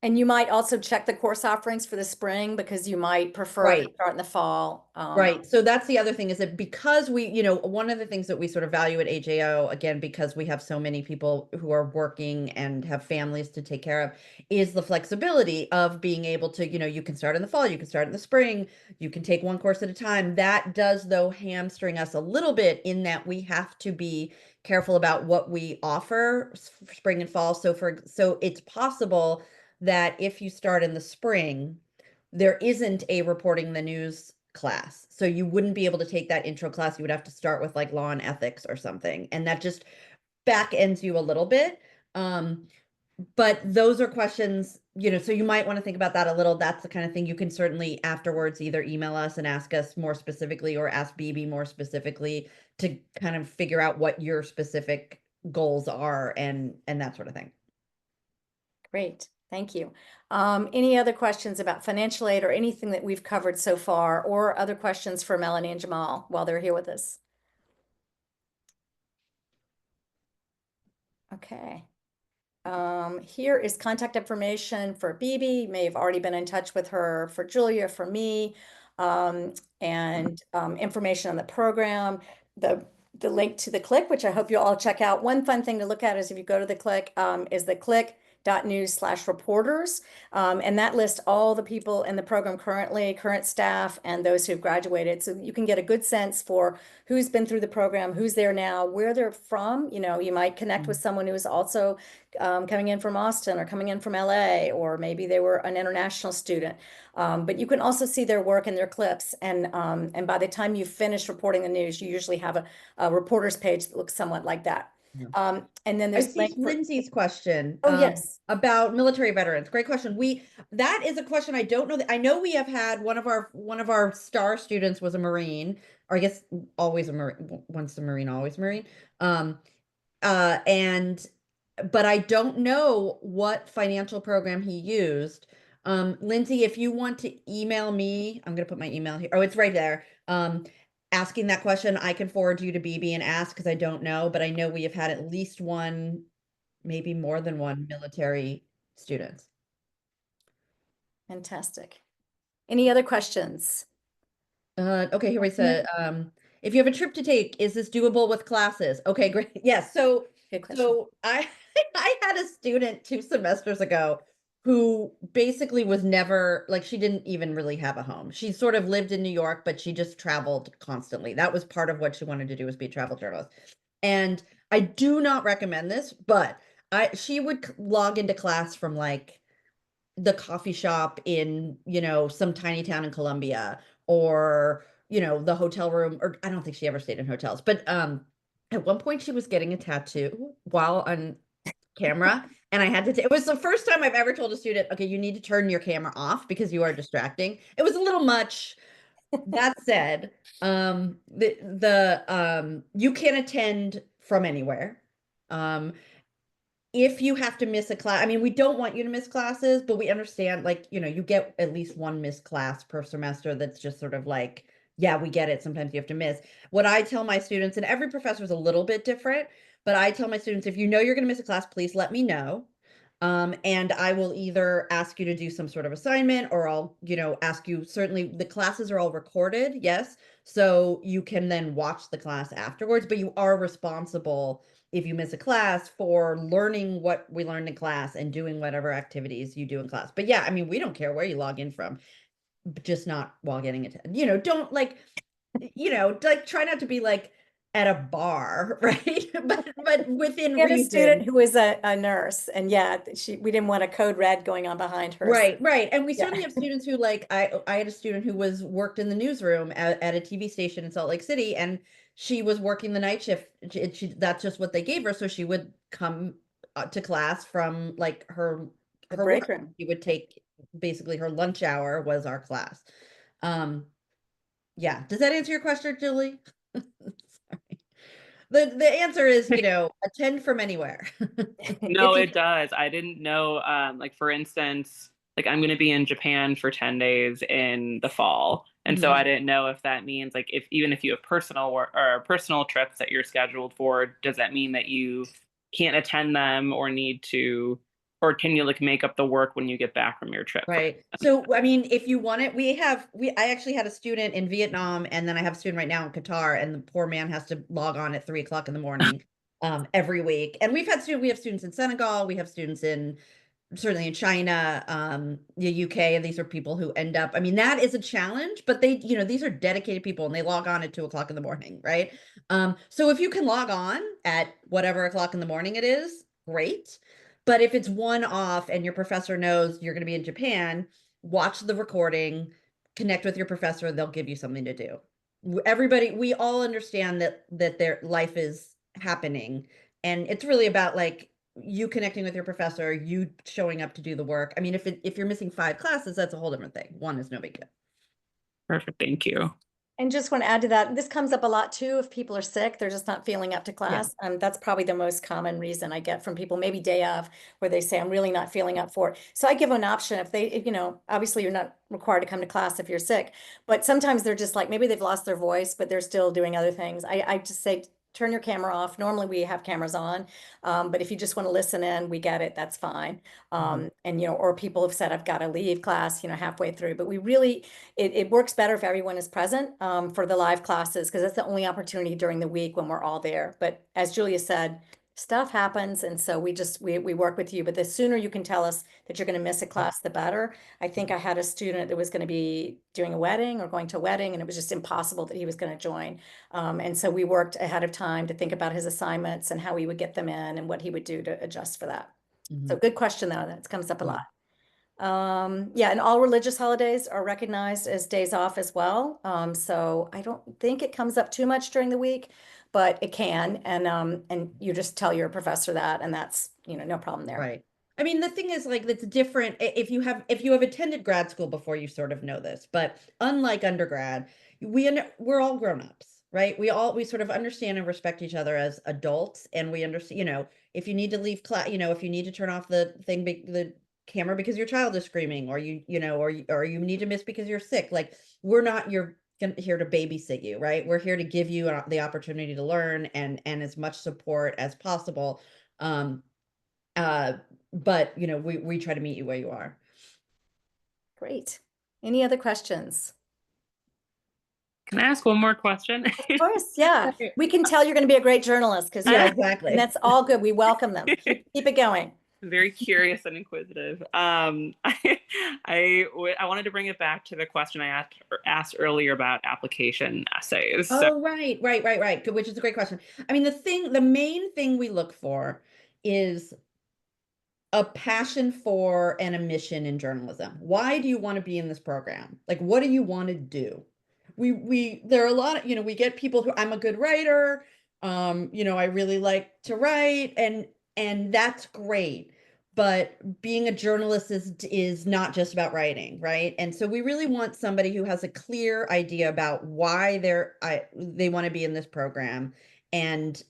And you might also check the course offerings for the spring, because you might prefer to Right. start in the fall. Right. So that's the other thing, is that because one of the things that we sort of value at AJO, again, because we have so many people who are working and have families to take care of, is the flexibility of being able to, you can start in the fall, you can start in the spring, you can take one course at a time. That does, though, hamstring us a little bit, in that we have to be careful about what we offer spring and fall. So it's possible that if you start in the spring, there isn't a reporting the news class. So you wouldn't be able to take that intro class. You would have to start with like law and ethics or something. And that just back ends you a little bit. But those are questions, so you might want to think about that a little. That's the kind of thing you can certainly afterwards either email us and ask us more specifically, or ask Bebe more specifically, to kind of figure out what your specific goals are and that sort of thing. Great. Thank you. Any other questions about financial aid or anything that we've covered so far, or other questions for Melanie and Jamal while they're here with us? Okay. Here is contact information for Bebe. You may have already been in touch with her, for Julia, for me, and information on the program. The link to the Click, which I hope you all check out. One fun thing to look at is, if you go to the Click, is the click.news/reporters. And that lists all the people in the program currently, current staff, and those who've graduated. So you can get a good sense for who's been through the program, who's there now, where they're from. You might connect with someone who is also coming in from Austin, or coming in from LA, or maybe they were an international student. But you can also see their work and their clips. And by the time you finish reporting the news, you usually have a reporter's page that looks somewhat like that. Yeah. And then I there's see Lindsay's question. Oh, yes. About military veterans. Great question. That is a question I don't know. I know we have had one of our star students was a Marine, or I guess always a Marine, once a Marine, always Marine. But I don't know what financial program he used. Lindsay, if you want to email me, I'm going to put my email here. Oh, it's right there. Asking that question, I can forward you to Bebe and ask, because I don't know, but I know we have had at least one, maybe more than one, military students. Fantastic. Any other questions? Okay, here we said, if you have a trip to take, is this doable with classes? Okay, great. Yes. So I I had a student 2 semesters ago who basically was never, like, she didn't even really have a home. She sort of lived in New York, but she just traveled constantly. That was part of what she wanted to do, was be a travel journalist. And I do not recommend this, but she would log into class from like the coffee shop in, some tiny town in Colombia, or, the hotel room, or I don't think she ever stayed in hotels, but at one point she was getting a tattoo while on camera, And I had to, it was the first time I've ever told a student, okay, you need to turn your camera off because you are distracting. It was a little much. That said, you can attend from anywhere. If you have to miss a class, I mean, we don't want you to miss classes, but we understand, like, you know, you get at least one missed class per semester. That's just sort of like, yeah, we get it. Sometimes you have to miss. What I tell my students, and every professor is a little bit different, but I tell my students, if you know you're going to miss a class, please let me know. And I will either ask you to do some sort of assignment, or I'll, you know, ask you, certainly the classes are all recorded. Yes. So you can then watch the class afterwards, but you are responsible if you miss a class for learning what we learned in class and doing whatever activities you do in class. But yeah, I mean, we don't care where you log in from, but just not while getting it. You know, don't like, you know, like try not to be like at a bar, right? but within We had a student reason. who was a nurse, and yeah, we didn't want a code red going on behind her. Right, right. And we Yeah. certainly have students who, like, I had a student who worked in the newsroom at a TV station in Salt Lake City, and she was working the night shift. That's just what they gave her. So she would come to class from like her break work. room. She would take basically her lunch hour was our class. Yeah. Does that answer your question, Julie? Sorry. The answer is, you know, attend from anywhere. No, If you it does. I didn't know, like, for instance, like I'm going to be in Japan for 10 days in the fall. And so Mhm. I didn't know if that means, like, if even if you have personal work or personal trips that you're scheduled for, does that mean that you can't attend them or need to, or can you like make up the work when you get back from your trip? Right. So, I mean, if you want it, I actually had a student in Vietnam, and then I have a student right now in Qatar, and the poor man has to log on at 3 o'clock in the morning, every week. And we have students in Senegal, we have students in, certainly in China, the UK, and these are people who end up, I mean, that is a challenge, but they, you know, these are dedicated people and they log on at 2 o'clock in the morning, right? So if you can log on at whatever o'clock in the morning it is, great. But if it's one off and your professor knows you're going to be in Japan, watch the recording, connect with your professor, they'll give you something to do. Everybody, we all understand that their life is happening, and it's really about like you connecting with your professor, you showing up to do the work. I mean, if you're missing 5 classes, that's a whole different thing. One is no big deal. Perfect. Thank you. And just want to add to that, this comes up a lot too. If people are sick, they're just not feeling up to class. That's probably the most common reason I get from people, maybe day of, where they say, I'm really not feeling up for it. So I give an option if you know, obviously you're not required to come to class if you're sick, but sometimes they're just like, maybe they've lost their voice, but they're still doing other things. I just say, turn your camera off. Normally we have cameras on, but if you just want to listen in, we get it. That's fine. And, you know, or people have said, I've got to leave class, you know, halfway through, but we really, it works better if everyone is present for the live classes, because that's the only opportunity during the week when we're all there. But as Julia said, stuff happens, and so we work with you. But the sooner you can tell us that you're going to miss a class, the better. I think I had a student that was going to be doing a wedding or going to a wedding, and it was just impossible that he was going to join. And so we worked ahead of time to think about his assignments and how he would get them in and what he would do to adjust for that. So good question though, that comes up a lot. Yeah, and all religious holidays are recognized as days off as well. So I don't think it comes up too much during the week, but it can. And you just tell your professor that, and that's, you know, no problem there. Right. I mean, the thing is, like, that's different. If you have attended grad school before, you sort of know this, but unlike undergrad, we're all grown-ups, right? We sort of understand and respect each other as adults, and we understand, you know, if you need to leave class, you know, if you need to turn off the camera because your child is screaming, or you know, or you need to miss because you're sick, like, we're not here to babysit you, right? We're here to give you the opportunity to learn and as much support as possible. Uh, but you know, we try to meet you where you are. Great. Any other questions? Can I ask one more question? Of course, yeah. We can tell you're going to be a great journalist because Yeah, exactly. and that's all good. We welcome them. Keep it going. I'm very curious and inquisitive. I wanted to bring it back to the question I asked earlier about application essays. Oh, right. Which is a great question. I mean, the main thing we look for is a passion for and a mission in journalism. Why do you want to be in this program? Like, what do you want to do? There are a lot of, you know, we get people who, I'm a good writer, you know, I really like to write, and that's great. but being a journalist is not just about writing, right? And so we really want somebody who has a clear idea about why they want to be in this program. And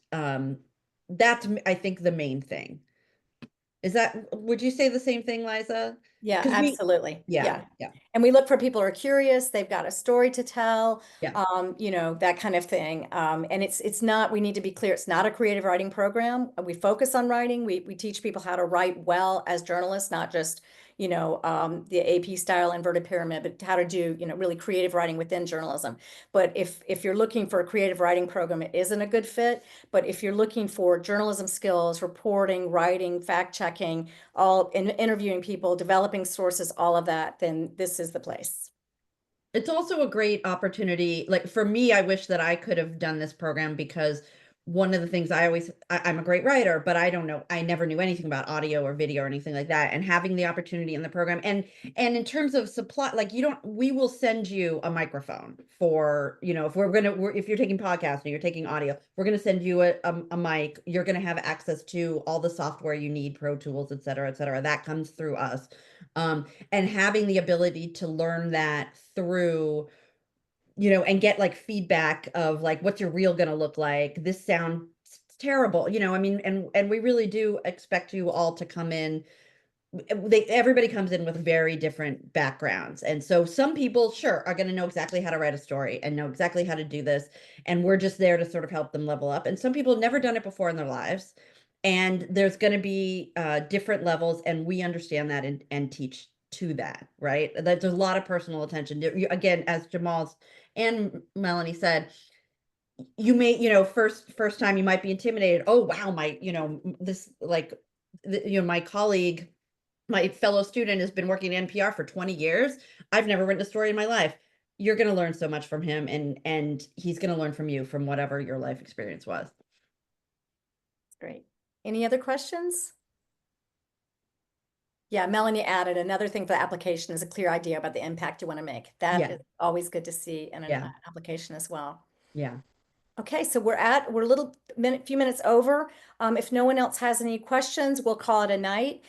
that's, I think, the main thing. Would you say the same thing, Liza? Yeah, 'Cause absolutely. yeah. And we look for people who are curious, they've got a story to tell, Yeah. you know, that kind of thing. And it's not, we need to be clear, it's not a creative writing program. We focus on writing. We teach people how to write well as journalists, not just, you know, the AP style inverted pyramid, but how to do, you know, really creative writing within journalism. But if you're looking for a creative writing program, it isn't a good fit. But if you're looking for journalism skills, reporting, writing, fact checking, all in interviewing people, developing sources, all of that, then this is the place. It's also a great opportunity. Like for me, I wish that I could have done this program, because one of the things I'm a great writer, but I never knew anything about audio or video or anything like that. And having the opportunity in the program, and in terms of supply, like we will send you a microphone for, you know, if you're taking podcasting, you're taking audio, we're going to send you a mic. You're going to have access to all the software you need, Pro Tools, et cetera, et cetera. That comes through us. And having the ability to learn that through, you know, and get like feedback of like, what's your reel going to look like? This sounds terrible, you know, I mean, and we really do expect you all to come in. Everybody comes in with very different backgrounds. And so some people, sure, are going to know exactly how to write a story and know exactly how to do this. And we're just there to sort of help them level up. And some people have never done it before in their lives. And there's going to be different levels, and we understand that and teach to that, right? That there's a lot of personal attention. Again, as Jamal and Melanie said, you may, you know, first time you might be intimidated. Oh, wow, my, you know, this like, you know, my colleague, my fellow student has been working at NPR for 20 years. I've never written a story in my life. You're going to learn so much from him, and he's going to learn from you, from whatever your life experience was. Great. Any other questions? Yeah, Melanie added another thing for the application is a clear idea about the impact you want to make. That is always good to see in an application as well. Yeah. Okay, so we're a few minutes over. If no one else has any questions, we'll call it a night.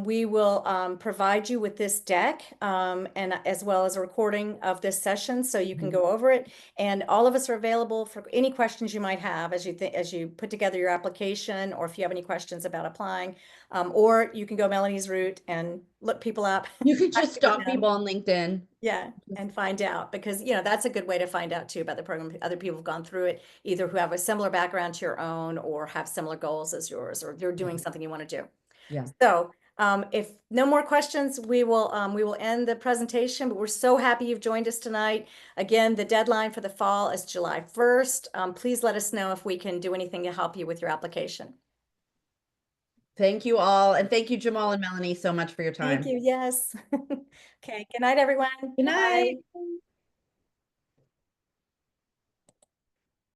We will provide you with this deck and as well as a recording of this session, so you can go over it. And all of us are available for any questions you might have as you put together your application, or if you have any questions about applying, or you can go Melanie's route and look people up. You could just stalk people on LinkedIn. Yeah, and find out, because, you know, that's a good way to find out too about the program. Other people have gone through it, either who have a similar background to your own or have similar goals as yours, or they're doing something you want to do. Yeah. So if no more questions, we will end the presentation, but we're so happy you've joined us tonight. Again, the deadline for the fall is July 1st. Please let us know if we can do anything to help you with your application. Thank you all. And thank you, Jamal and Melanie, so much for your time. Thank you. Yes. Okay. Good night, everyone. Good night. Bye.